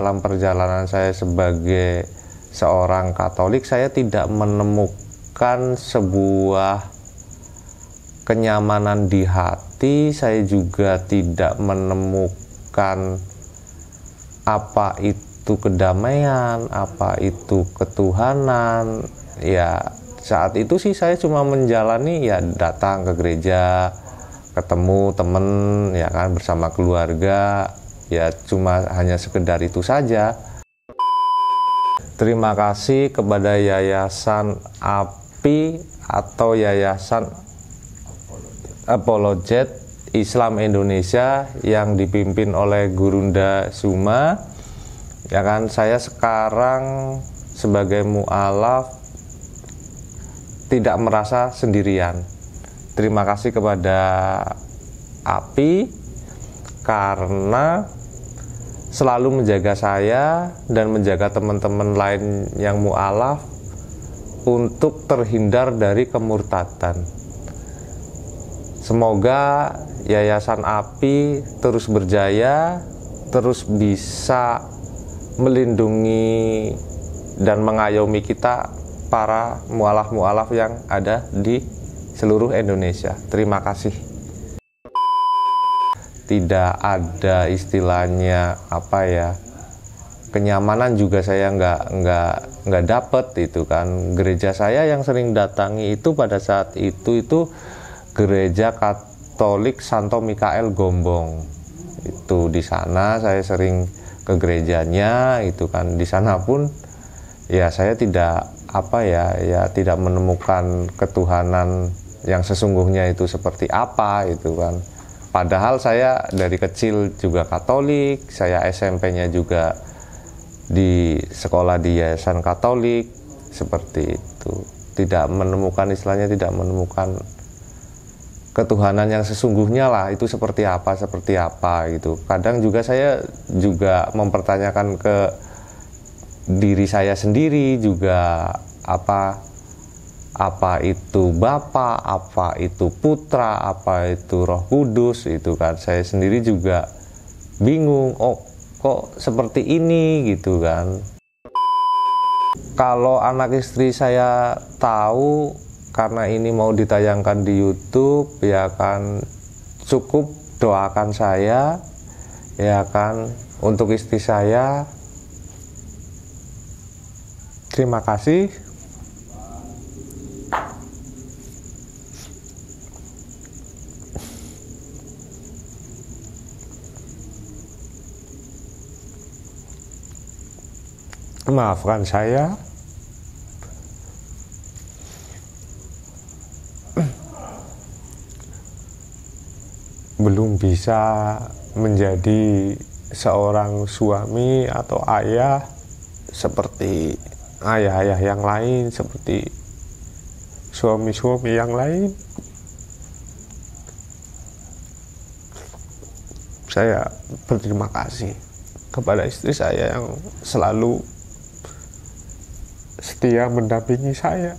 dalam perjalanan saya sebagai seorang Katolik, saya tidak menemukan sebuah kenyamanan di hati. Saya juga tidak menemukan apa itu kedamaian, apa itu ketuhanan. Ya, saat itu sih saya cuma menjalani, ya datang ke gereja, ketemu temen, ya kan, bersama keluarga, ya cuma hanya sekedar itu saja. Terima kasih kepada Yayasan API atau Yayasan Apologet Islam Indonesia yang dipimpin oleh Gurunda Suma. Ya kan, saya sekarang sebagai mu'alaf tidak merasa sendirian. Terima kasih kepada API karena selalu menjaga saya dan menjaga teman-teman lain yang mu'alaf untuk terhindar dari kemurtadan. Semoga Yayasan API terus berjaya, terus bisa melindungi dan mengayomi kita para mu'alaf-mu'alaf yang ada di seluruh Indonesia. Terima kasih. Tidak ada istilahnya apa ya, kenyamanan juga saya nggak dapet itu kan. Gereja saya yang sering datangi itu pada saat itu Gereja Katolik Santo Mikael Gombong. Itu di sana saya sering ke gerejanya itu kan. Di sana pun ya saya tidak tidak menemukan ketuhanan yang sesungguhnya itu seperti apa itu kan. Padahal saya dari kecil juga Katolik, saya SMP-nya juga di sekolah di Yayasan Katolik seperti itu. Tidak menemukan ketuhanan yang sesungguhnya lah, itu seperti apa gitu. Kadang juga saya juga mempertanyakan ke diri saya sendiri juga, apa itu Bapa, apa itu Putra, apa itu Roh Kudus, itu kan saya sendiri juga bingung. Oh, kok seperti ini gitu kan. Kalau anak istri saya tahu, karena ini mau ditayangkan di YouTube, ya kan, cukup doakan saya, ya kan, untuk istri saya. Terima kasih. Maafkan saya. Belum bisa menjadi seorang suami atau ayah seperti ayah-ayah yang lain, seperti suami-suami yang lain. Saya berterima kasih kepada istri saya yang selalu setia mendampingi saya.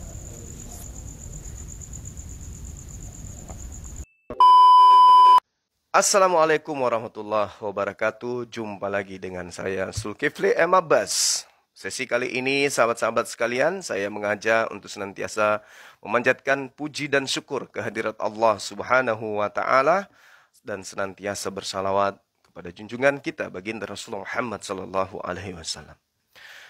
Assalamualaikum warahmatullahi wabarakatuh. Jumpa lagi dengan saya Zulkifli M. Abbas. Sesi kali ini, sahabat-sahabat sekalian, saya mengajak untuk senantiasa memanjatkan puji dan syukur kehadirat Allah Subhanahu wa Ta'ala dan senantiasa bersalawat kepada junjungan kita baginda Rasulullah Muhammad Sallallahu Alaihi Wasallam.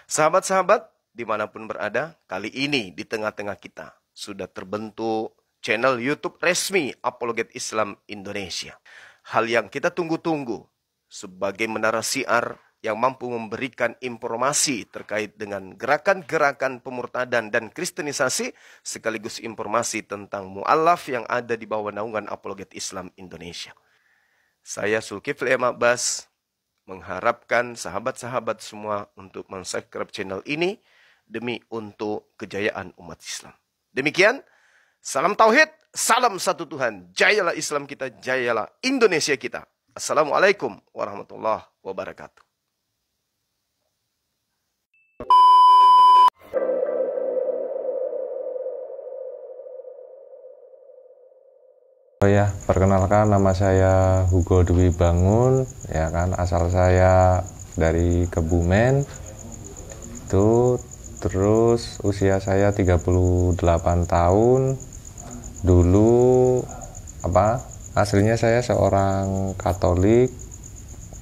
Sahabat-sahabat dimanapun berada, kali ini di tengah-tengah kita sudah terbentuk channel YouTube resmi Apologet Islam Indonesia. Hal yang kita tunggu-tunggu sebagai menara siar yang mampu memberikan informasi terkait dengan gerakan-gerakan pemurtadan dan kristenisasi, sekaligus informasi tentang mu'alaf yang ada di bawah naungan Apologet Islam Indonesia. Saya Zulkifli M. Abbas mengharapkan sahabat-sahabat semua untuk mensubscribe channel ini demi untuk kejayaan umat Islam. Demikian, salam tauhid, salam satu Tuhan, jayalah Islam kita, jayalah Indonesia kita. Assalamualaikum warahmatullahi wabarakatuh. Oh ya, perkenalkan, nama saya Hugo Dwi Bangun, ya kan, asal saya dari Kebumen itu. Terus usia saya 38 tahun. Dulu aslinya saya seorang Katolik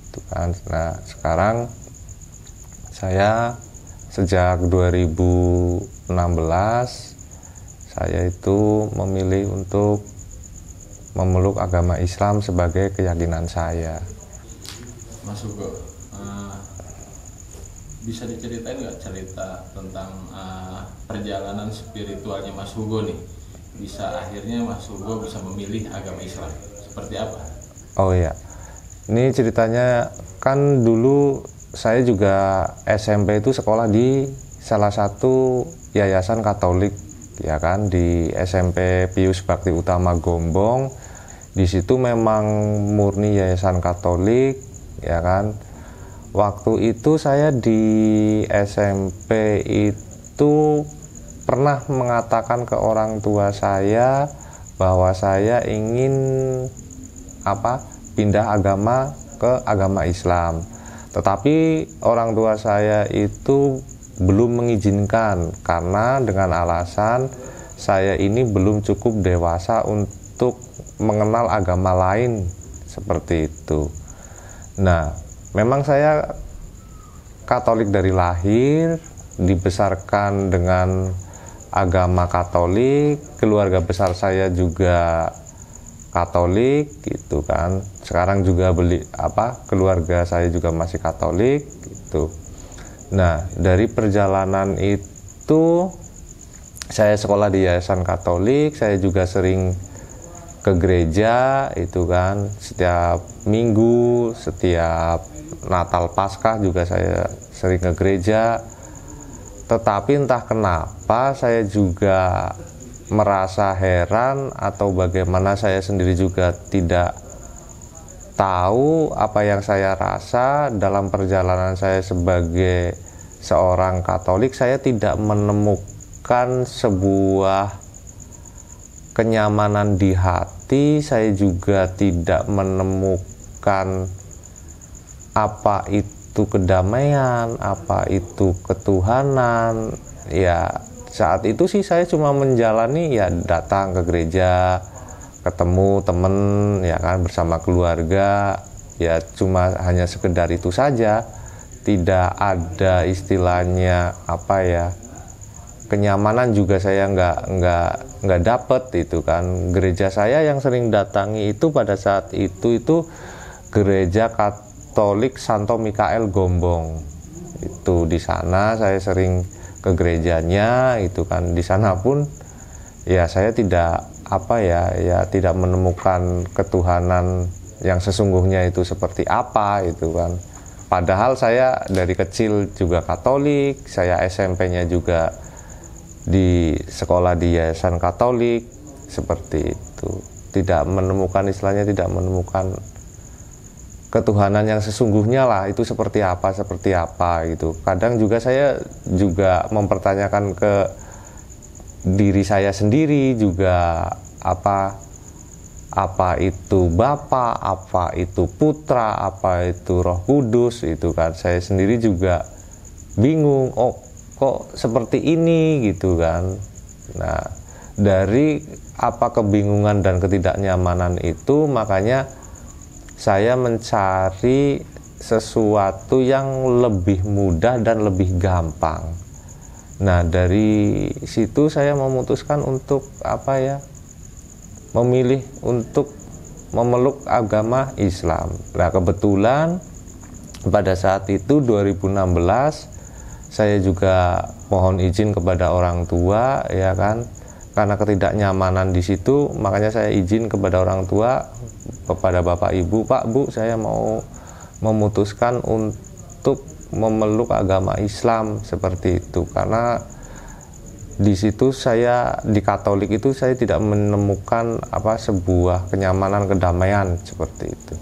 itu kan. Nah, sekarang saya sejak 2016 saya itu memilih untuk memeluk agama Islam sebagai keyakinan saya. Mas Hugo, bisa diceritain nggak cerita tentang perjalanan spiritualnya Mas Hugo nih, bisa akhirnya Mas Hugo bisa memilih agama Islam, seperti apa? Oh iya, ini ceritanya kan dulu saya juga SMP itu sekolah di salah satu yayasan Katolik, ya kan, di SMP Pius Bakti Utama Gombong. Di situ memang murni yayasan Katolik, ya kan. Waktu itu saya di SMP itu pernah mengatakan ke orang tua saya bahwa saya ingin pindah agama ke agama Islam. Tetapi orang tua saya itu belum mengizinkan karena dengan alasan saya ini belum cukup dewasa untuk mengenal agama lain seperti itu. Nah, memang saya Katolik dari lahir, dibesarkan dengan agama Katolik, keluarga besar saya juga Katolik gitu kan. Sekarang juga keluarga saya juga masih Katolik gitu. Nah, dari perjalanan itu saya sekolah di yayasan Katolik, saya juga sering ke gereja itu kan, setiap minggu, setiap Natal Paskah juga saya sering ke gereja. Tetapi entah kenapa saya juga merasa heran atau bagaimana, saya sendiri juga tidak tahu apa yang saya rasa dalam perjalanan saya sebagai seorang Katolik. Saya tidak menemukan sebuah kenyamanan di hati, saya juga tidak menemukan apa itu kedamaian, apa itu ketuhanan. Ya, saat itu sih saya cuma menjalani, ya datang ke gereja, ketemu temen, ya kan, bersama keluarga, ya cuma hanya sekedar itu saja. Tidak ada istilahnya kenyamanan juga saya nggak dapet itu kan. Gereja saya yang sering datangi itu pada saat itu gereja Katolik Santo Mikael Gombong. Itu di sana saya sering ke gerejanya itu kan. Di sana pun ya saya tidak tidak menemukan ketuhanan yang sesungguhnya itu seperti apa itu kan. Padahal saya dari kecil juga Katolik, saya SMP-nya juga di sekolah di yayasan Katolik seperti itu. Tidak menemukan tidak menemukan ketuhanan yang sesungguhnya lah, itu seperti apa gitu. Kadang juga saya juga mempertanyakan ke diri saya sendiri juga, apa itu Bapa, apa itu Putra, apa itu Roh Kudus itu kan. Saya sendiri juga bingung, kok seperti ini gitu kan. Nah, dari kebingungan dan ketidaknyamanan itu, makanya saya mencari sesuatu yang lebih mudah dan lebih gampang. Nah, dari situ saya memutuskan untuk memilih untuk memeluk agama Islam. Nah, kebetulan pada saat itu 2016 saya juga mohon izin kepada orang tua, ya kan, karena ketidaknyamanan di situ, makanya saya izin kepada orang tua, kepada Bapak Ibu, Pak Bu, saya mau memutuskan untuk memeluk agama Islam seperti itu. Karena di situ saya di Katolik itu saya tidak menemukan sebuah kenyamanan, kedamaian seperti itu.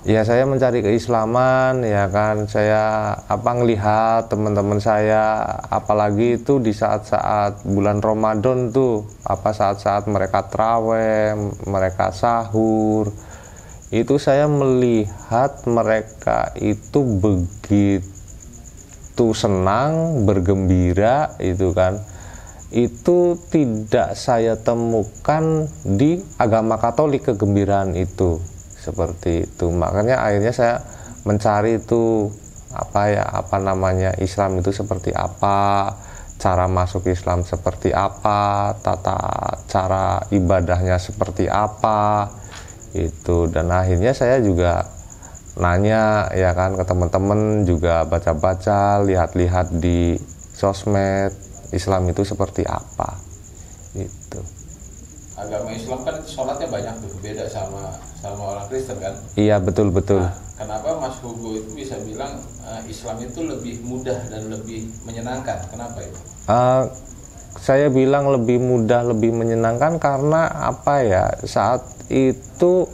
Ya, saya mencari keislaman, ya kan. Saya ngelihat teman-teman saya, apalagi itu di saat-saat bulan Ramadan tuh, saat-saat mereka traweh, mereka sahur, itu saya melihat mereka itu begitu senang, bergembira, itu kan. Itu tidak saya temukan di agama Katolik, kegembiraan itu seperti itu. Makanya akhirnya saya mencari itu Islam itu seperti apa, cara masuk Islam seperti apa, tata cara ibadahnya seperti apa itu. Dan akhirnya saya juga nanya ya kan ke teman-teman, juga baca-baca, lihat-lihat di sosmed Islam itu seperti apa itu. Agama Islam kan sholatnya banyak tuh, beda sama orang Kristen kan? Iya, betul. Nah, kenapa Mas Hugo itu bisa bilang Islam itu lebih mudah dan lebih menyenangkan? Kenapa itu? Saya bilang lebih mudah, lebih menyenangkan karena saat itu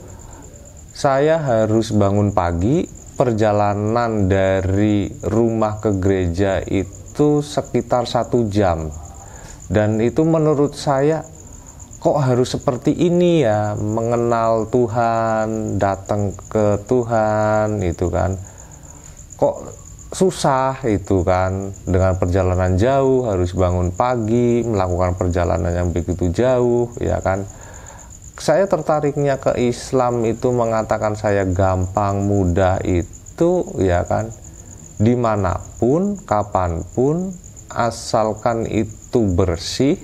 saya harus bangun pagi, perjalanan dari rumah ke gereja itu sekitar 1 jam. Dan itu menurut saya, kok harus seperti ini ya, mengenal Tuhan, datang ke Tuhan, itu kan. Kok susah itu kan, dengan perjalanan jauh, harus bangun pagi, melakukan perjalanan yang begitu jauh, ya kan. Saya tertariknya ke Islam itu mengatakan saya gampang, mudah itu, ya kan. Dimanapun, kapanpun, asalkan itu bersih,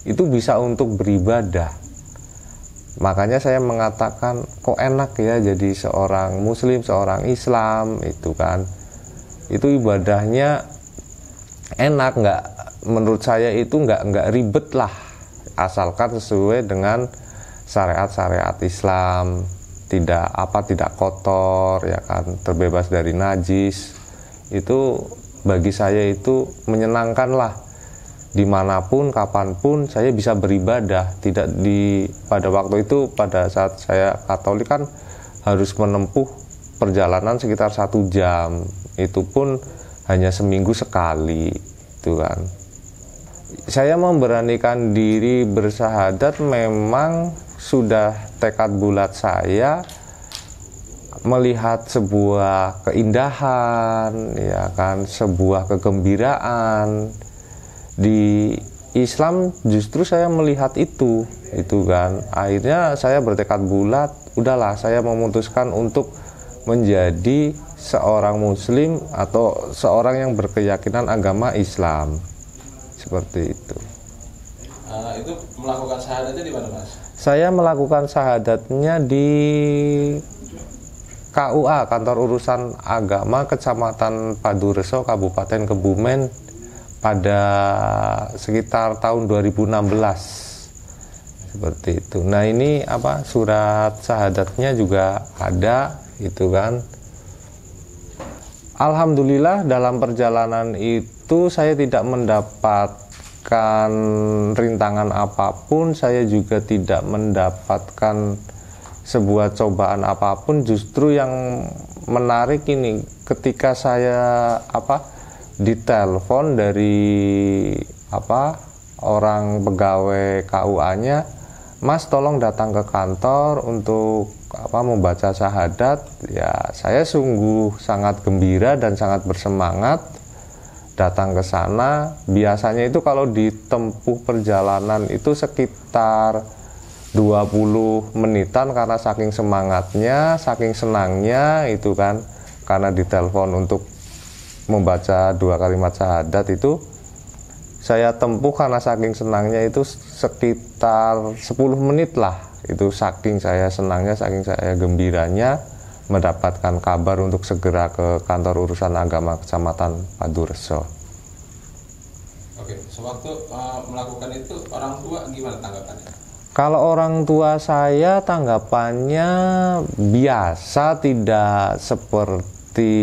itu bisa untuk beribadah. Makanya saya mengatakan kok enak ya jadi seorang Muslim, seorang Islam, itu kan. Itu ibadahnya enak, menurut saya itu nggak ribet lah, asalkan sesuai dengan syariat-syariat Islam, tidak kotor, ya kan, terbebas dari najis. Itu bagi saya itu menyenangkan lah. Dimanapun, kapanpun saya bisa beribadah. Tidak pada waktu itu, pada saat saya Katolik kan harus menempuh perjalanan sekitar 1 jam. Itu pun hanya seminggu sekali, itu kan. Saya memberanikan diri bersahadat memang sudah tekad bulat saya melihat sebuah keindahan, ya kan, sebuah kegembiraan di Islam. Justru saya melihat itu kan. Akhirnya saya bertekad bulat, udahlah saya memutuskan untuk menjadi seorang Muslim atau seorang yang berkeyakinan agama Islam, seperti itu. Itu melakukan syahadatnya di mana, Mas? Saya melakukan syahadatnya di KUA, Kantor Urusan Agama Kecamatan Padureso, Kabupaten Kebumen, pada sekitar tahun 2016, seperti itu. Nah ini surat syahadatnya juga ada, itu kan. Alhamdulillah dalam perjalanan itu saya tidak mendapatkan rintangan apapun, saya juga tidak mendapatkan sebuah cobaan apapun. Justru yang menarik ini, ketika saya ditelepon dari orang pegawai KUA-nya, Mas tolong datang ke kantor untuk membaca syahadat. Ya saya sungguh sangat gembira dan sangat bersemangat datang ke sana. Biasanya itu kalau ditempuh perjalanan itu sekitar 20 menitan karena saking semangatnya, saking senangnya itu kan, karena ditelepon untuk membaca 2 kalimat syahadat itu saya tempuh karena saking senangnya itu sekitar 10 menit lah. Itu saking saya senangnya, saking saya gembiranya mendapatkan kabar untuk segera ke Kantor Urusan Agama Kecamatan Padureso. Oke, sewaktu melakukan itu orang tua gimana tanggapannya? Kalau orang tua saya tanggapannya biasa, tidak seperti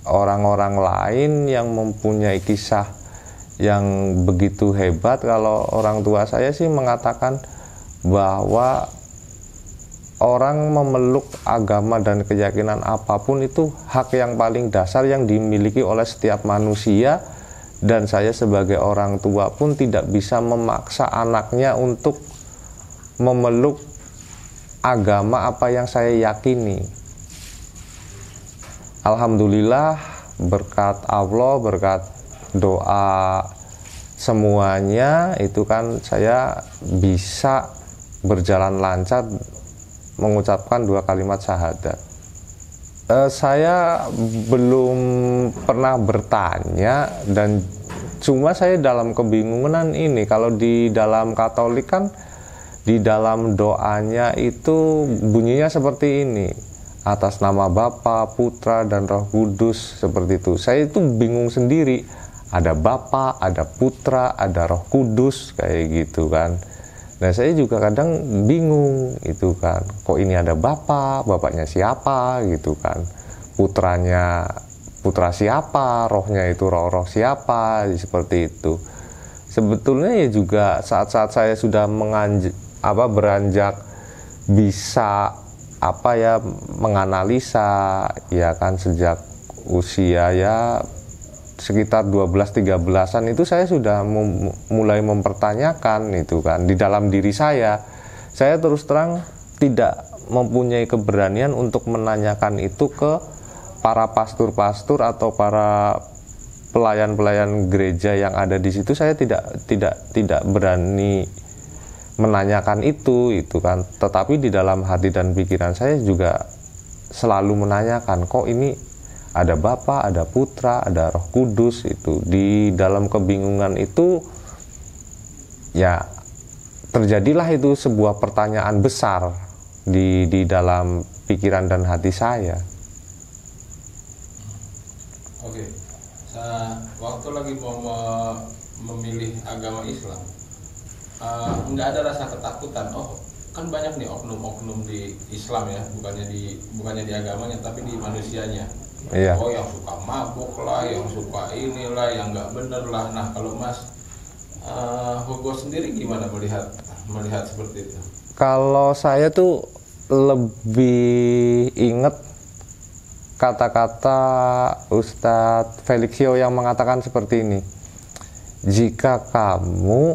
orang-orang lain yang mempunyai kisah yang begitu hebat. Kalau orang tua saya sih mengatakan bahwa orang memeluk agama dan keyakinan apapun itu hak yang paling dasar yang dimiliki oleh setiap manusia, dan saya sebagai orang tua pun tidak bisa memaksa anaknya untuk memeluk agama apa yang saya yakini. Alhamdulillah berkat Allah, berkat doa semuanya itu kan saya bisa berjalan lancar mengucapkan 2 kalimat syahadat. Saya belum pernah bertanya, dan cuma saya dalam kebingungan ini. Kalau di dalam Katolik kan di dalam doanya itu bunyinya seperti ini, atas nama Bapa, Putra, dan Roh Kudus, seperti itu. Saya itu bingung sendiri, ada Bapa, ada Putra, ada Roh Kudus, kayak gitu kan. Nah saya juga kadang bingung itu kan, kok ini ada Bapa, bapaknya siapa gitu kan, putranya putra siapa, rohnya itu roh siapa, seperti itu. Sebetulnya ya juga saat-saat saya sudah beranjak bisa menganalisa ya kan, sejak usia ya sekitar 12-13an itu saya sudah mulai mempertanyakan itu kan di dalam diri saya. Saya terus terang tidak mempunyai keberanian untuk menanyakan itu ke para pastor-pastor atau para pelayan-pelayan gereja yang ada di situ. Saya tidak berani menanyakan itu kan. Tetapi di dalam hati dan pikiran saya juga selalu menanyakan, kok ini ada Bapa, ada Putra, ada Roh Kudus. Itu di dalam kebingungan itu ya terjadilah itu sebuah pertanyaan besar di dalam pikiran dan hati saya. Oke, waktu lagi mau memilih agama Islam, nggak ada rasa ketakutan. Oh, kan banyak nih oknum-oknum di Islam ya, bukannya di agamanya, tapi di manusianya. Iya. Oh, yang suka mabuk lah, yang suka inilah, yang nggak bener lah. Nah, kalau Mas Hugo sendiri gimana melihat seperti itu? Kalau saya tuh lebih inget kata-kata Ustadz Felixio yang mengatakan seperti ini, jika kamu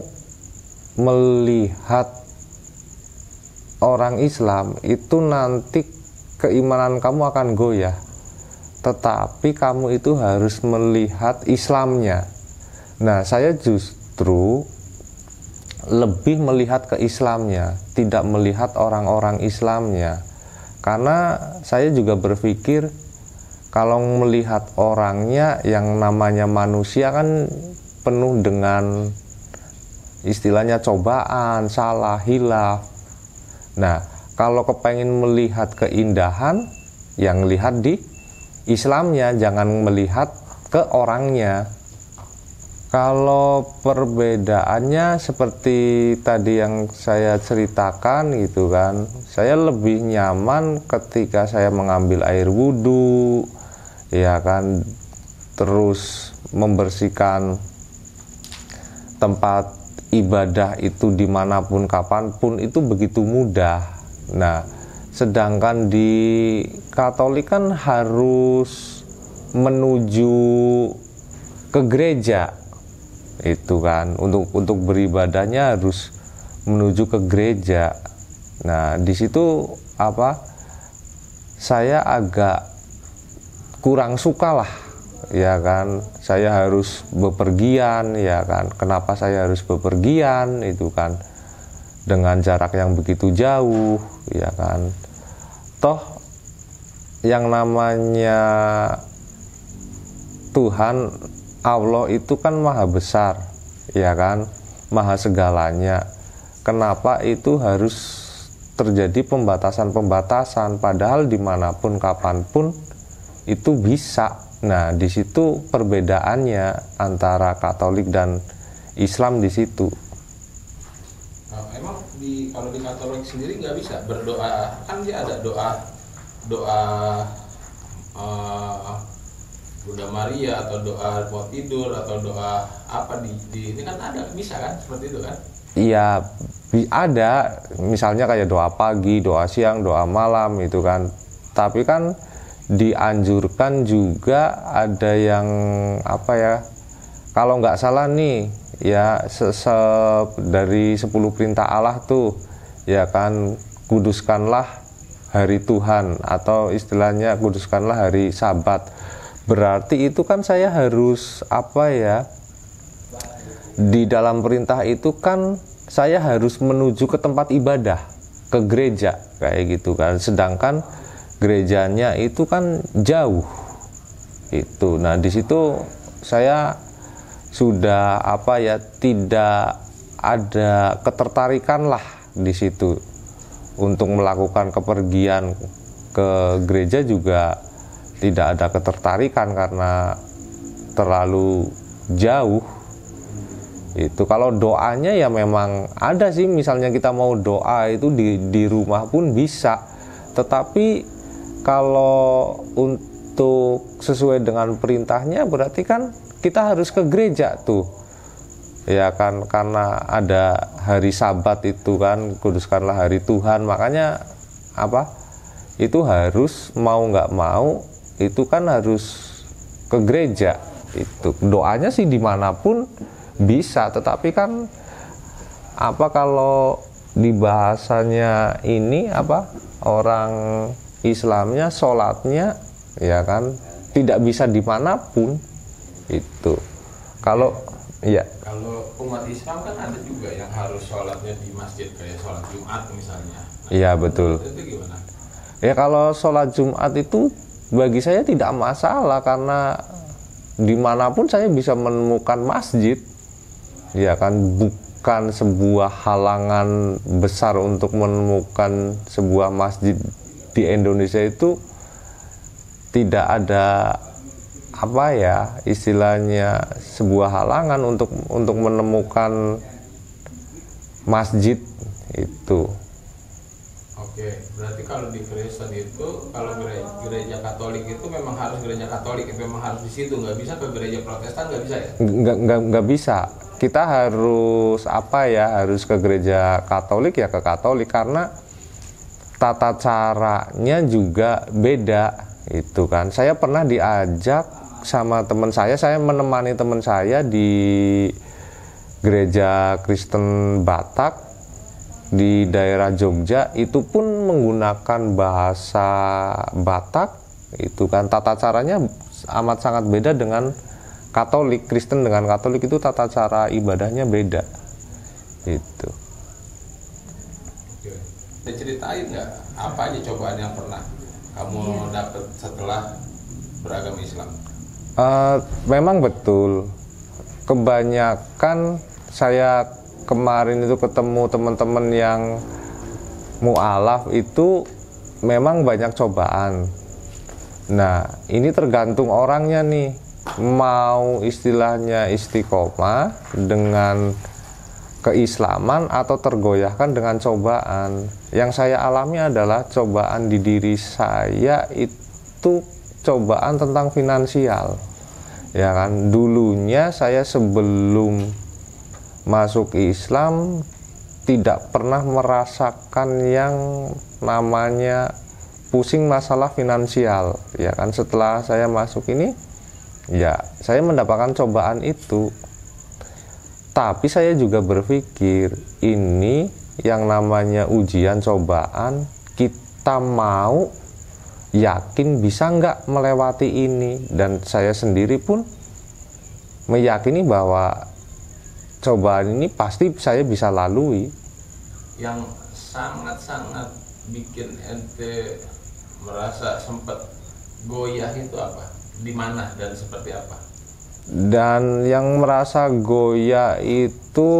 melihat orang Islam itu nanti keimanan kamu akan goyah, tetapi kamu itu harus melihat Islamnya. Nah, saya justru lebih melihat ke Islamnya, tidak melihat orang-orang Islamnya. Karena saya juga berpikir kalau melihat orangnya, yang namanya manusia kan penuh dengan istilahnya cobaan, salah, hilaf. Nah, kalau kepengen melihat keindahan, yang lihat di Islamnya, jangan melihat ke orangnya. Kalau perbedaannya seperti tadi yang saya ceritakan gitu kan, saya lebih nyaman ketika saya mengambil air wudhu, ya kan, terus membersihkan tempat ibadah itu dimanapun kapanpun itu begitu mudah. Nah, sedangkan di Katolik kan harus menuju ke gereja itu kan, untuk beribadahnya harus menuju ke gereja. Nah, di situ saya agak kurang suka lah, ya kan. Saya harus bepergian, ya kan. Kenapa saya harus bepergian itu kan, dengan jarak yang begitu jauh, ya kan. Toh yang namanya Tuhan Allah itu kan maha besar, ya kan, maha segalanya. Kenapa itu harus terjadi pembatasan-pembatasan, padahal dimanapun kapanpun itu bisa. Nah, di situ perbedaannya antara Katolik dan Islam di situ. Emang kalau di Katolik sendiri nggak bisa berdoa? Kan dia ada doa Bunda Maria, atau doa buat tidur, atau doa apa di ini kan ada, bisa kan seperti itu kan? Iya, ada. Misalnya kayak doa pagi, doa siang, doa malam itu kan. Tapi kan dianjurkan juga ada yang kalau nggak salah nih ya, dari 10 perintah Allah tuh, ya kan, kuduskanlah hari Tuhan, atau istilahnya kuduskanlah hari Sabat. Berarti itu kan saya harus apa ya, di dalam perintah itu kan saya harus menuju ke tempat ibadah, ke gereja kayak gitu kan, sedangkan gerejanya itu kan jauh itu. Nah di situ saya sudah apa ya, tidak ada ketertarikan lah di situ untuk melakukan kepergian ke gereja, juga tidak ada ketertarikan karena terlalu jauh. Itu kalau doanya ya memang ada sih, misalnya kita mau doa itu di rumah pun bisa, tetapi kalau untuk sesuai dengan perintahnya berarti kan kita harus ke gereja tuh ya kan, karena ada hari Sabat itu kan, kuduskanlah hari Tuhan. Makanya apa, itu harus mau nggak mau itu kan harus ke gereja. Itu doanya sih dimanapun bisa, tetapi kan apa, kalau di bahasanya ini apa, orang Islamnya sholatnya ya kan tidak bisa dimanapun itu. Kalau ya, kalau umat Islam kan ada juga yang harus sholatnya di masjid, kayak sholat Jumat misalnya. iya betul. Itu gimana? Ya kalau sholat Jumat itu bagi saya tidak masalah, karena dimanapun saya bisa menemukan masjid, ya kan, bukan sebuah halangan besar untuk menemukan sebuah masjid di Indonesia. Itu tidak ada apa ya, istilahnya sebuah halangan untuk menemukan masjid itu. Oke, berarti kalau di Kristen itu, kalau gereja Katolik itu memang harus gereja Katolik, memang harus di situ, nggak bisa ke gereja Protestan, nggak bisa ya? Nggak bisa. Kita harus apa ya, harus ke gereja Katolik ya ke Katolik, karena tata caranya juga beda itu kan. Saya pernah diajak sama teman saya menemani teman saya di gereja Kristen Batak di daerah Jogja, itu pun menggunakan bahasa Batak itu kan. Tata caranya amat sangat beda dengan Katolik. Kristen dengan Katolik itu tata cara ibadahnya beda itu. Oke. Bisa ceritain nggak apa aja cobaan yang pernah kamu dapat setelah beragama Islam? Memang betul, kebanyakan saya kemarin itu ketemu teman-teman yang mu'alaf itu memang banyak cobaan. Nah ini tergantung orangnya nih, mau istilahnya istiqomah dengan keislaman atau tergoyahkan dengan cobaan. Yang saya alami adalah cobaan di diri saya itu cobaan tentang finansial, ya kan. Dulunya saya sebelum masuk Islam tidak pernah merasakan yang namanya pusing masalah finansial, ya kan. Setelah saya masuk ini, ya saya mendapatkan cobaan itu. Tapi saya juga berpikir, ini yang namanya ujian cobaan, kita mau yakin bisa nggak melewati ini. Dan saya sendiri pun meyakini bahwa cobaan ini pasti saya bisa lalui. Yang sangat-sangat bikin ente merasa sempat goyah itu apa? Di mana dan seperti apa? Dan yang merasa goyah itu,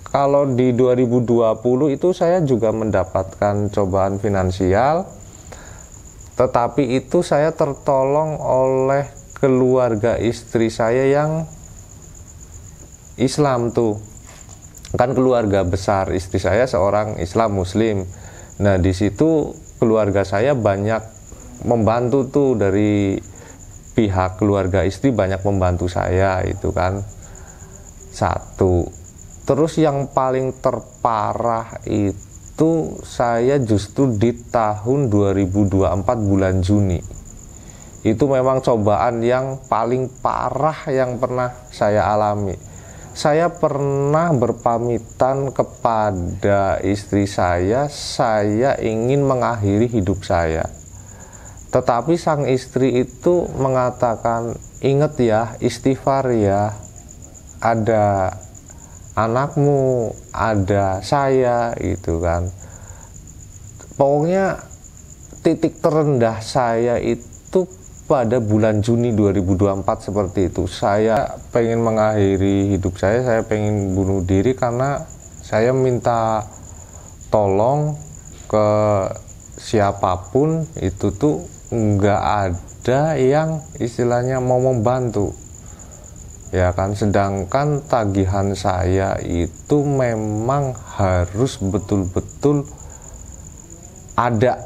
kalau di 2020 itu saya juga mendapatkan cobaan finansial, tetapi itu saya tertolong oleh keluarga istri saya yang Islam tuh. Kan keluarga besar istri saya seorang Islam Muslim. Nah di situ keluarga saya banyak membantu tuh, dari pihak keluarga istri banyak membantu saya itu kan. Satu. Terus yang paling terparah itu saya justru di tahun 2024 bulan Juni. Itu memang cobaan yang paling parah yang pernah saya alami. saya pernah berpamitan kepada istri saya ingin mengakhiri hidup saya. Tetapi sang istri itu mengatakan, ingat ya, istighfar ya, ada anakmu, ada saya, gitu kan. Pokoknya titik terendah saya itu pada bulan Juni 2024 seperti itu. Saya pengen mengakhiri hidup saya pengen bunuh diri karena saya minta tolong ke siapapun itu tuh nggak ada yang istilahnya mau membantu. Ya kan, sedangkan tagihan saya itu memang harus betul-betul ada,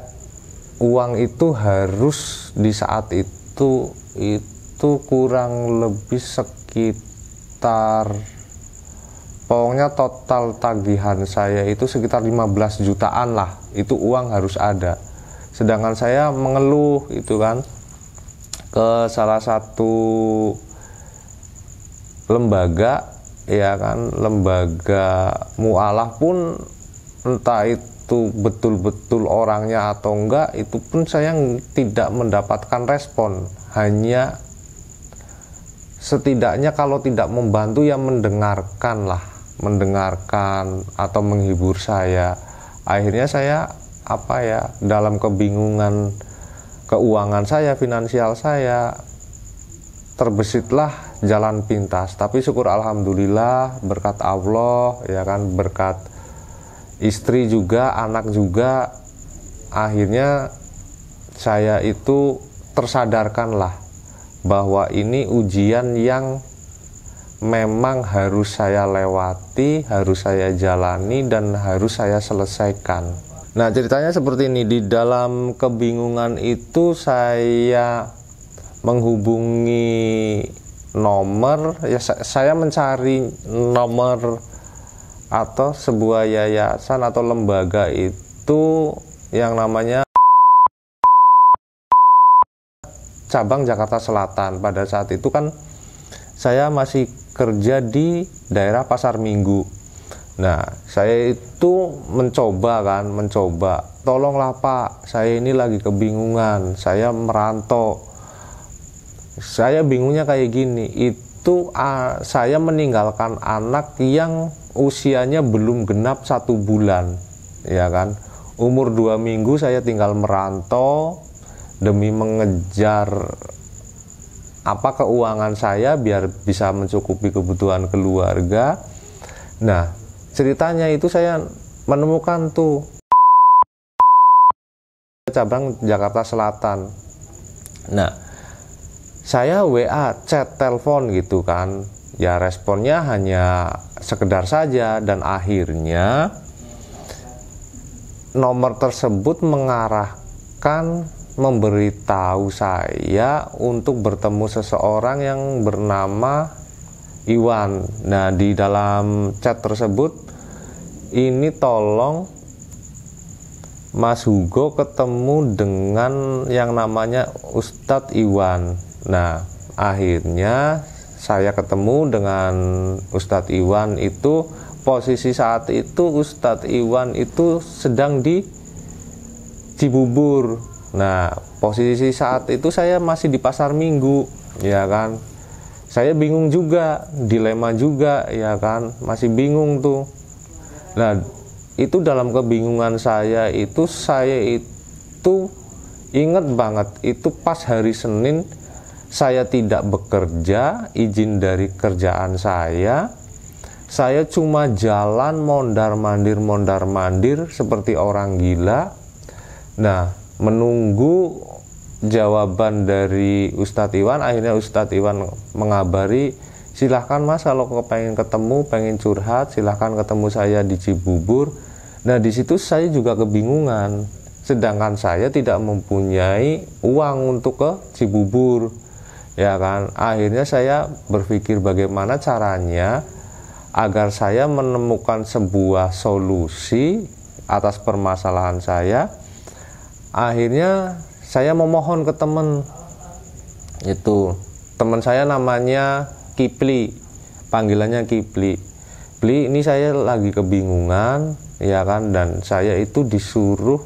uang itu harus di saat itu kurang lebih sekitar, pokoknya total tagihan saya itu sekitar 15 jutaan lah, itu uang harus ada. Sedangkan saya mengeluh itu kan ke salah satu lembaga, ya kan, lembaga mualah pun entah itu betul-betul orangnya atau enggak, itu pun saya tidak mendapatkan respon. Hanya setidaknya kalau tidak membantu ya mendengarkan lah, mendengarkan atau menghibur saya. Akhirnya saya dalam kebingungan keuangan saya, finansial saya, terbesitlah jalan pintas. Tapi syukur alhamdulillah berkat Allah, ya kan, berkat istri juga, anak juga, akhirnya saya itu tersadarkan lah bahwa ini ujian yang memang harus saya lewati, harus saya jalani, dan harus saya selesaikan. Nah, ceritanya seperti ini. Di dalam kebingungan itu saya menghubungi nomor, ya saya mencari nomor atau sebuah yayasan atau lembaga itu yang namanya cabang Jakarta Selatan. Pada saat itu kan saya masih kerja di daerah Pasar Minggu. Nah, saya itu mencoba, tolonglah Pak, saya ini lagi kebingungan, saya merantau. Saya bingungnya kayak gini, itu saya meninggalkan anak yang usianya belum genap 1 bulan, ya kan. Umur 2 minggu saya tinggal merantau demi mengejar keuangan saya biar bisa mencukupi kebutuhan keluarga. Nah, ceritanya itu saya menemukan tuh cabang Jakarta Selatan. Nah, saya WA, chat, telepon gitu kan. Ya responnya hanya sekedar saja, dan akhirnya nomor tersebut mengarahkan, memberitahu saya untuk bertemu seseorang yang bernama Iwan. Nah, di dalam chat tersebut, ini tolong Mas Hugo ketemu dengan yang namanya Ustadz Iwan. Nah, akhirnya saya ketemu dengan Ustadz Iwan itu. Posisi saat itu Ustadz Iwan itu sedang di Cibubur. Nah, posisi saat itu saya masih di Pasar Minggu, ya kan. Saya bingung juga, dilema juga, ya kan. Masih bingung tuh. Nah, itu dalam kebingungan saya itu ingat banget, itu pas hari Senin saya tidak bekerja, izin dari kerjaan saya cuma jalan mondar-mandir seperti orang gila. Nah, menunggu jawaban dari Ustadz Iwan. Akhirnya Ustadz Iwan mengabari, silahkan Mas, kalau pengen ketemu, pengen curhat, silahkan ketemu saya di Cibubur. Nah, di situ saya juga kebingungan, sedangkan saya tidak mempunyai uang untuk ke Cibubur, ya kan. Akhirnya saya berpikir bagaimana caranya agar saya menemukan sebuah solusi atas permasalahan saya. Akhirnya saya memohon ke teman saya namanya Kipli. panggilannya Kipli. Pli, ini saya lagi kebingungan, ya kan, dan saya itu disuruh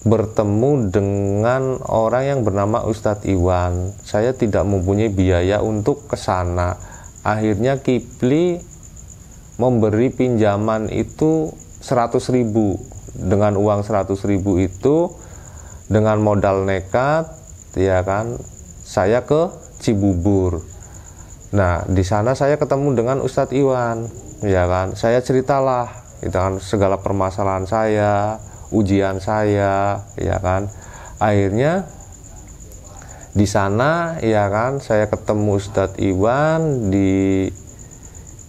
bertemu dengan orang yang bernama Ustadz Iwan. Saya tidak mempunyai biaya untuk ke sana. Akhirnya Kipli memberi pinjaman itu 100.000. Dengan uang 100.000 itu, dengan modal nekat, ya kan, saya ke Cibubur. Nah, di sana saya ketemu dengan Ustadz Iwan, ya kan. Saya ceritalah, itu kan, segala permasalahan saya, ujian saya, ya kan. Akhirnya di sana, ya kan, saya ketemu Ustadz Iwan di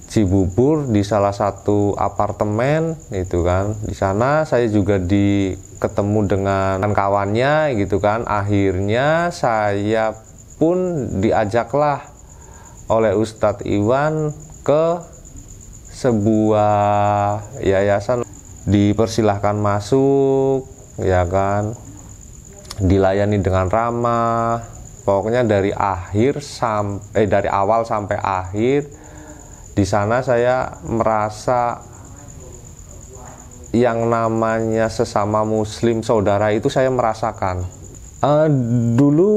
Cibubur di salah satu apartemen, itu kan. Di sana saya juga ketemu dengan kawannya, gitu kan. Akhirnya saya pun diajaklah oleh Ustadz Iwan ke sebuah yayasan, dipersilahkan masuk, ya kan, dilayani dengan ramah. Pokoknya dari awal sampai akhir di sana saya merasa yang namanya sesama muslim saudara itu saya merasakan. Dulu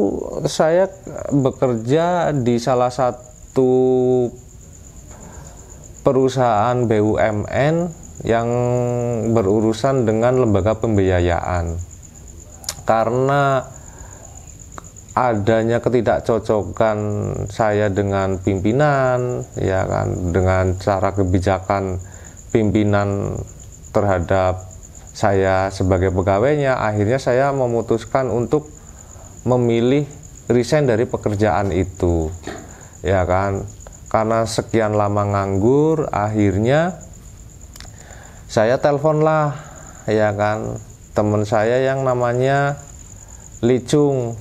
saya bekerja di salah satu perusahaan BUMN yang berurusan dengan lembaga pembiayaan. Karena adanya ketidakcocokan saya dengan pimpinan, ya kan, dengan cara kebijakan pimpinan terhadap saya sebagai pegawainya, akhirnya saya memutuskan untuk memilih resign dari pekerjaan itu, ya kan. Karena sekian lama nganggur, akhirnya saya teleponlah, ya kan, teman saya yang namanya Licung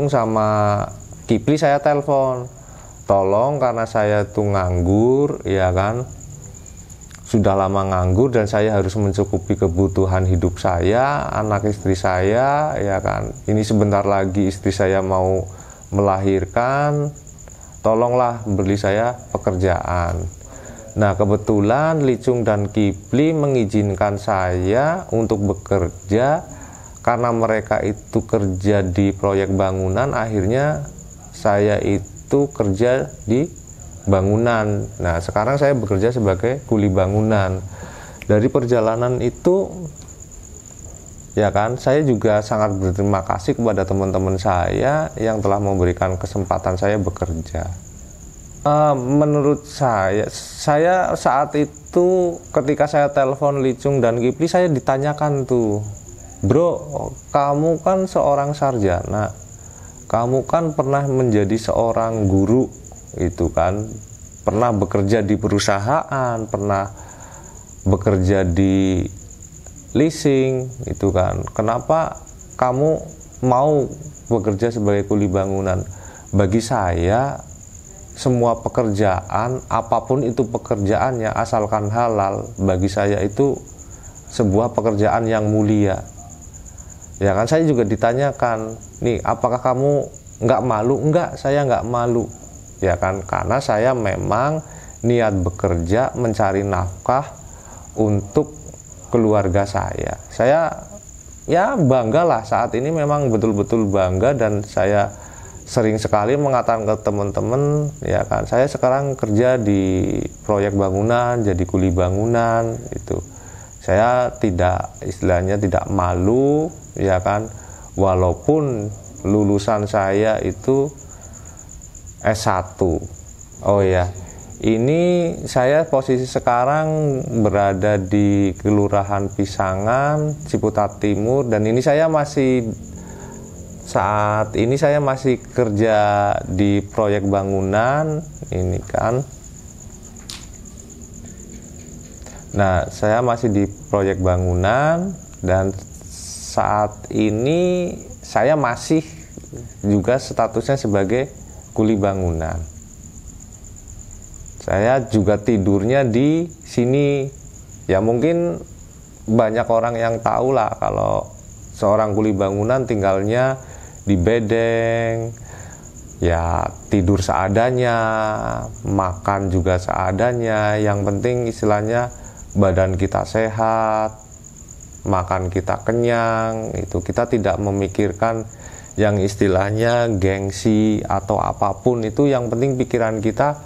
sama Kipli. Saya telepon, tolong, karena saya tuh nganggur, ya kan, sudah lama nganggur dan saya harus mencukupi kebutuhan hidup saya, anak istri saya, ya kan. Ini sebentar lagi istri saya mau melahirkan, tolonglah beri saya pekerjaan. Nah, kebetulan Licung dan Kipli mengizinkan saya untuk bekerja. Karena mereka itu kerja di proyek bangunan, akhirnya saya itu kerja di bangunan. Nah, sekarang saya bekerja sebagai kuli bangunan. Dari perjalanan itu, ya kan, saya juga sangat berterima kasih kepada teman-teman saya yang telah memberikan kesempatan saya bekerja. Menurut saya saat itu ketika saya telepon Licung dan Kipli, saya ditanyakan tuh, bro, kamu kan seorang sarjana, kamu kan pernah menjadi seorang guru, itu kan, pernah bekerja di perusahaan, pernah bekerja di leasing, itu kan, kenapa kamu mau bekerja sebagai kuli bangunan? Bagi saya, semua pekerjaan, apapun itu pekerjaannya, asalkan halal, bagi saya itu sebuah pekerjaan yang mulia. Ya kan, saya juga ditanyakan, nih, apakah kamu nggak malu? Enggak, saya nggak malu, ya kan, karena saya memang niat bekerja mencari nafkah untuk keluarga saya. Saya ya bangga lah, saat ini memang betul-betul bangga, dan saya sering sekali mengatakan ke teman-teman, ya kan, saya sekarang kerja di proyek bangunan, jadi kuli bangunan, itu. Saya istilahnya tidak malu, ya kan, walaupun lulusan saya itu S1. Oh ya, ini saya posisi sekarang berada di Kelurahan Pisangan, Ciputat Timur, dan ini saat ini saya masih kerja di proyek bangunan, ini kan. Nah, saya masih di proyek bangunan, dan saat ini saya masih juga statusnya sebagai kuli bangunan. Saya juga tidurnya di sini. Ya mungkin banyak orang yang tahu lah kalau seorang kuli bangunan tinggalnya di bedeng, ya tidur seadanya, makan juga seadanya, yang penting istilahnya badan kita sehat, makan kita kenyang, itu kita tidak memikirkan yang istilahnya gengsi atau apapun. Itu yang penting pikiran kita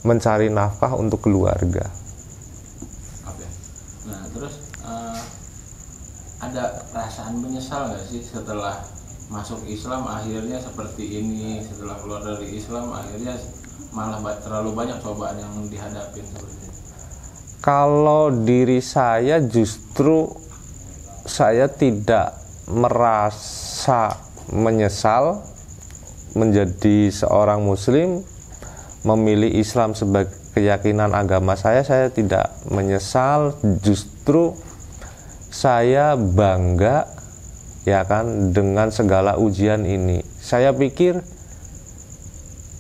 mencari nafkah untuk keluarga. Oke. Nah terus ada perasaan menyesal nggak sih setelah masuk Islam akhirnya seperti ini, setelah keluar dari Islam akhirnya malah terlalu banyak cobaan yang dihadapin seperti ini? Kalau diri saya justru saya tidak merasa menyesal menjadi seorang muslim, memilih Islam sebagai keyakinan agama saya tidak menyesal, justru saya bangga ya kan dengan segala ujian ini. Saya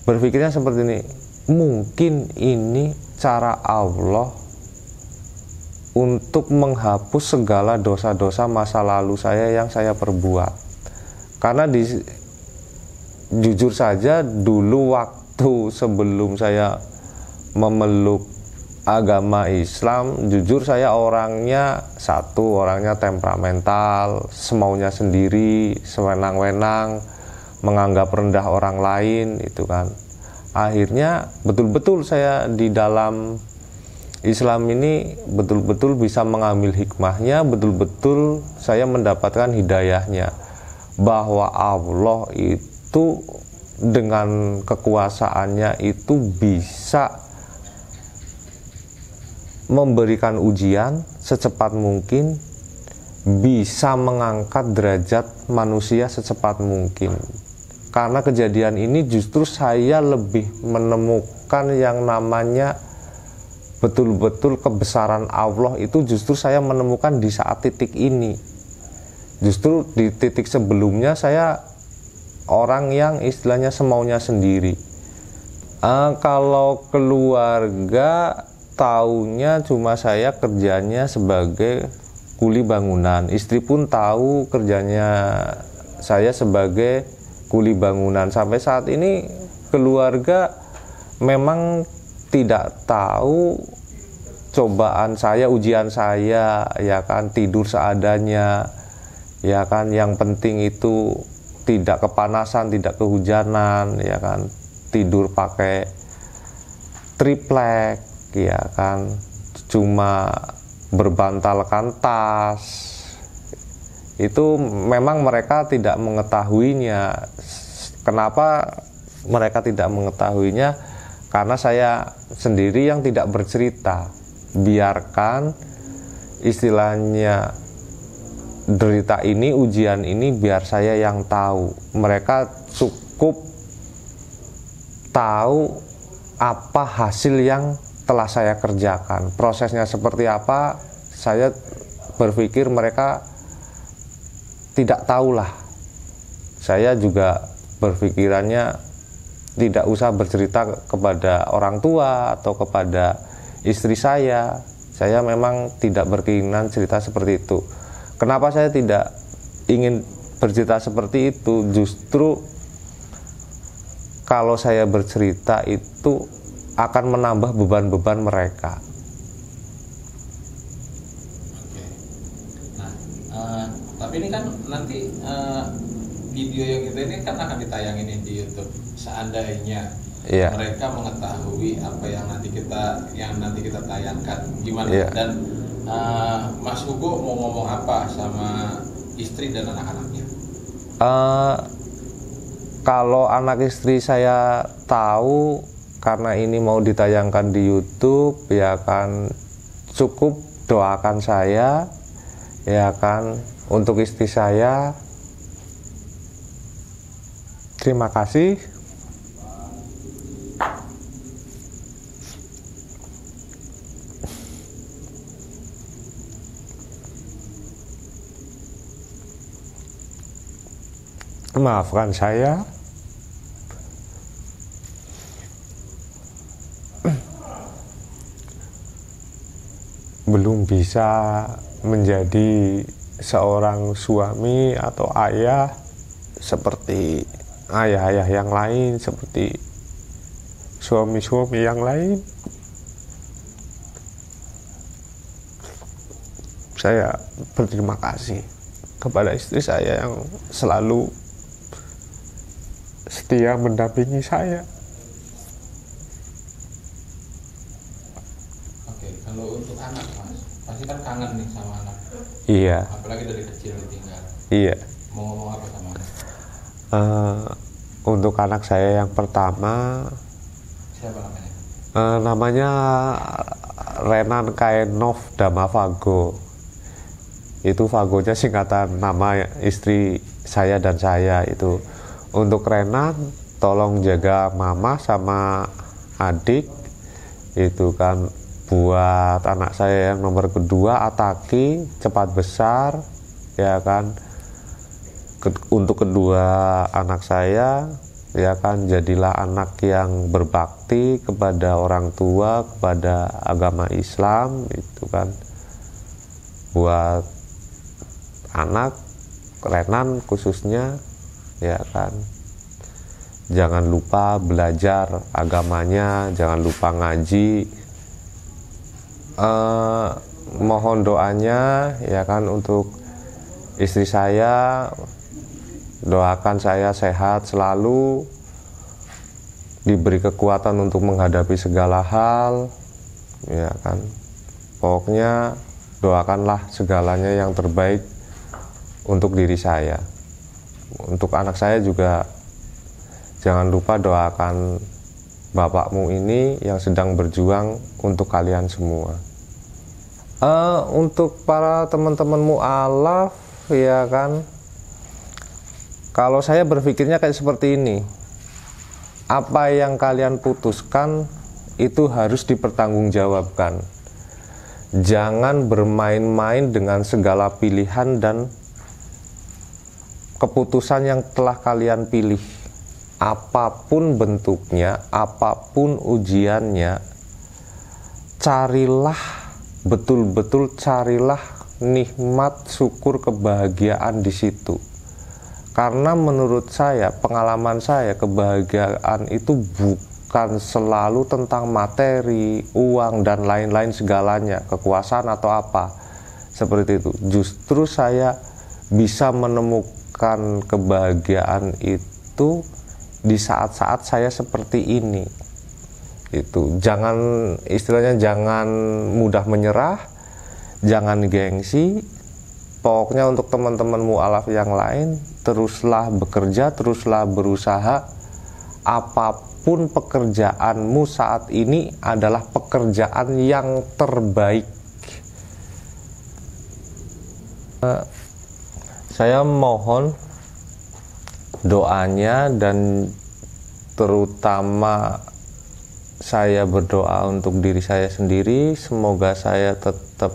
berpikirnya seperti ini, mungkin ini cara Allah untuk menghapus segala dosa-dosa masa lalu saya yang saya perbuat. Karena jujur saja dulu waktu sebelum saya memeluk agama Islam, jujur saya orangnya temperamental, semaunya sendiri, sewenang-wenang, menganggap rendah orang lain, itu kan. Akhirnya betul-betul saya di dalam Islam ini betul-betul bisa mengambil hikmahnya, betul-betul saya mendapatkan hidayahnya, bahwa Allah itu dengan kekuasaannya itu bisa memberikan ujian secepat mungkin, bisa mengangkat derajat manusia secepat mungkin. Karena kejadian ini justru saya lebih menemukan yang namanya betul-betul kebesaran Allah itu justru saya menemukan di saat titik ini. Justru di titik sebelumnya saya orang yang istilahnya semaunya sendiri. Kalau keluarga taunya cuma saya kerjanya sebagai kuli bangunan. Istri pun tahu kerjanya saya sebagai kuli bangunan. Sampai saat ini keluarga memang tidak tahu cobaan saya, ujian saya, ya kan, tidur seadanya, ya kan, yang penting itu tidak kepanasan, tidak kehujanan, ya kan, tidur pakai triplek, ya kan, cuma berbantalkan tas. Itu memang mereka tidak mengetahuinya. Kenapa mereka tidak mengetahuinya? Karena saya sendiri yang tidak bercerita. Biarkan istilahnya derita ini, ujian ini biar saya yang tahu. Mereka cukup tahu apa hasil yang telah saya kerjakan, prosesnya seperti apa. Saya berpikir mereka tidak tahulah. Saya juga berpikirannya tidak usah bercerita kepada orang tua atau kepada istri saya. Saya memang tidak berkeinginan cerita seperti itu. Kenapa saya tidak ingin bercerita seperti itu? Justru kalau saya bercerita itu akan menambah beban-beban mereka. Oke. Nah, tapi ini kan nanti video yang kita ini kan akan ditayangin di YouTube. Seandainya mereka mengetahui apa yang nanti kita tayangkan, gimana? Dan Mas Hugo mau ngomong apa sama istri dan anak-anaknya? Kalau anak istri saya tahu karena ini mau ditayangkan di YouTube, ya kan, cukup doakan saya, ya kan, untuk istri saya. Terima kasih. Maafkan saya. Belum bisa menjadi seorang suami atau ayah seperti ayah-ayah yang lain, seperti suami-suami yang lain. Saya berterima kasih kepada istri saya yang selalu setia mendampingi saya. Oke, kalau untuk anak Mas, pasti kan kangen nih sama anak. Iya. Apalagi dari kecil ditinggal. Iya. Mau ngomong apa sama anak? Untuk anak saya yang pertama, Siapa namanya? namanya Renan Kaenov Damavago. Itu Vagonya singkatan nama istri saya dan saya itu. Untuk Renan, tolong jaga mama sama adik. Itu kan buat anak saya yang nomor kedua, Ataki, cepat besar, ya kan. Untuk kedua anak saya, ya kan, jadilah anak yang berbakti kepada orang tua, kepada agama Islam, itu kan. Buat anak Renan khususnya, ya kan, jangan lupa belajar agamanya, jangan lupa ngaji. Mohon doanya, ya kan, untuk istri saya. Doakan saya sehat selalu, diberi kekuatan untuk menghadapi segala hal, ya kan. Pokoknya doakanlah segalanya yang terbaik untuk diri saya. Untuk anak saya juga jangan lupa doakan bapakmu ini yang sedang berjuang untuk kalian semua. Untuk para teman-teman mu'alaf, ya kan, kalau saya berpikirnya kayak seperti ini, apa yang kalian putuskan itu harus dipertanggungjawabkan. Jangan bermain-main dengan segala pilihan dan keputusan yang telah kalian pilih. Apapun bentuknya, apapun ujiannya, carilah, betul-betul carilah nikmat, syukur, kebahagiaan di situ. Karena menurut saya, pengalaman saya, kebahagiaan itu bukan selalu tentang materi, uang, dan lain-lain segalanya, kekuasaan atau apa, seperti itu. Justru saya bisa menemukan kebahagiaan itu di saat-saat saya seperti ini. Itu jangan, istilahnya jangan mudah menyerah, jangan gengsi. Pokoknya untuk teman-teman mu'alaf yang lain, teruslah bekerja, teruslah berusaha. Apapun pekerjaanmu saat ini adalah pekerjaan yang terbaik. Saya mohon doanya, dan terutama saya berdoa untuk diri saya sendiri. Semoga saya tetap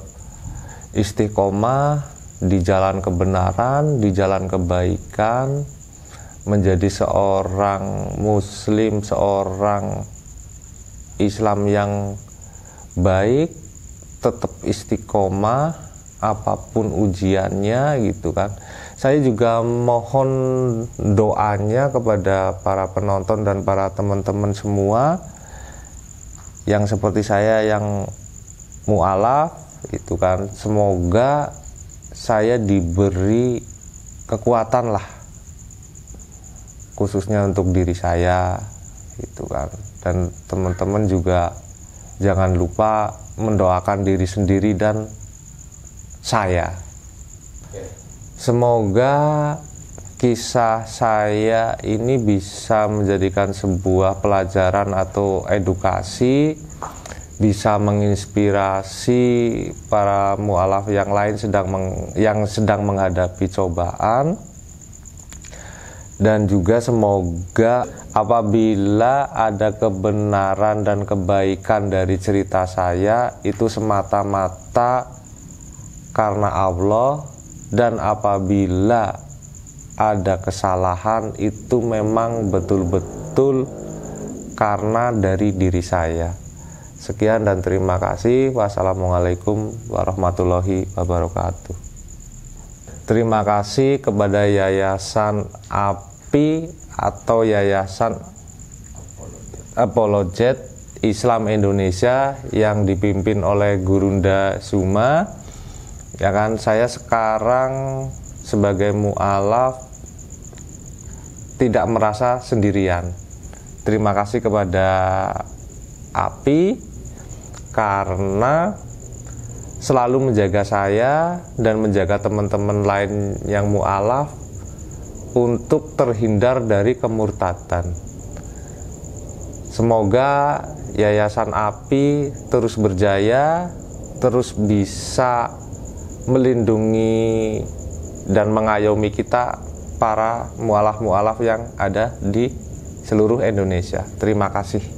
istiqomah di jalan kebenaran, di jalan kebaikan, menjadi seorang muslim, seorang Islam yang baik, tetap istiqomah apapun ujiannya, gitu kan. Saya juga mohon doanya kepada para penonton dan para teman-teman semua yang seperti saya yang mu'alaf, itu kan. Semoga saya diberi kekuatan lah, khususnya untuk diri saya, gitu kan. Dan teman-teman juga jangan lupa mendoakan diri sendiri dan saya. Semoga kisah saya ini bisa menjadikan sebuah pelajaran atau edukasi, bisa menginspirasi para mu'alaf yang lain yang sedang menghadapi cobaan. Dan juga semoga apabila ada kebenaran dan kebaikan dari cerita saya, itu semata-mata karena Allah, dan apabila ada kesalahan itu memang betul-betul karena dari diri saya. Sekian dan terima kasih. Wassalamualaikum warahmatullahi wabarakatuh. Terima kasih kepada Yayasan API atau Yayasan Apologet Islam Indonesia yang dipimpin oleh Gurunda Suma. Ya kan, saya sekarang sebagai mu'alaf tidak merasa sendirian. Terima kasih kepada API karena selalu menjaga saya dan menjaga teman-teman lain yang mu'alaf untuk terhindar dari kemurtadan. Semoga Yayasan API terus berjaya, terus bisa melindungi dan mengayomi kita para mu'alaf-mu'alaf yang ada di seluruh Indonesia. Terima kasih.